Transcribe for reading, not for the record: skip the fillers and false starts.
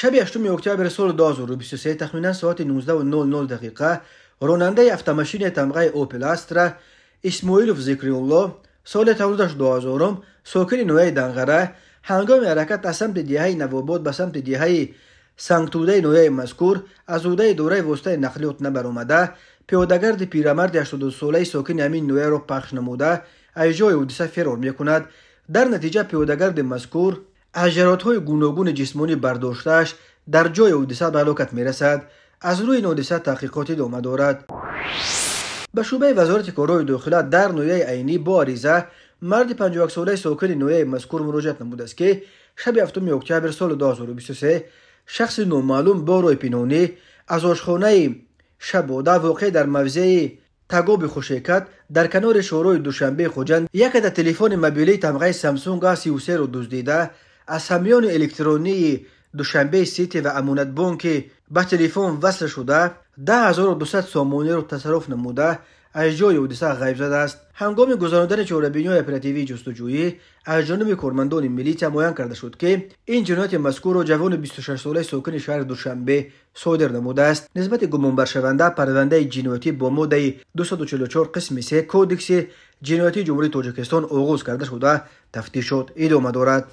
شب 8 اکتبر سال 2023 تخمینا ساعت 19:00 دقیقه راننده автомашини тамғаи Opel Astra اسماعیلوف ذکری‌الله سال تولدش 2000 ساکن نوحه دنغره هنگام حرکت از سمت دهه نوآباد به سمت دهه سنگتوده نوحه مذکور از حوزه دوره واسطه نقلیات نبرآمده پیادهگرد پیرمرد 82 ساله ساکن همین نوحه را پخش نموده از جای حادثه فرار میکند. در نتیجه پیادهگرد مذکور از ضررهای گوناگون جسمانی برداشته‌اش در جای حادثه به هلاکت میرسد. از روی این حادثه تحقیقاتی ادامه دارد. به شعبه وزارت کارهای داخله در نوحه عینی با عریضه مرد 51 ساله ساکن نوحه مذکور مراجعت نموده است که شب 7 اکتبر سال 2023 شخص نامعلوم با رای پنهانی از آشخانه شباده واقع در موضع تگاب خوشیکت در کنار شورای دوشنبه خوجند یک عدد تلفن موبیلی تمغه سامسونگ A33 را دزدیده از همیان الکترونی دوشنبه سیتی و امانت بانک به تلفن وصل شده 10200 سامانی را تصرف نموده از جای حادثه غیب زده است. هنگام گذراندن چهاره‌بینی اپراتیوی جستجویی از جانب کارمندان ملیته معین کرده شد که این جنایت مذکور را جوان 26 ساله ساکن شهر دوشنبه صادر نموده است. نسبت گمانبر شونده پرونده جنایتی با ماده 244 قسم 3 کودکس جنایتی جمهوری تاجیکستان آغاز کرده شده تفتیشات ادامه دارد.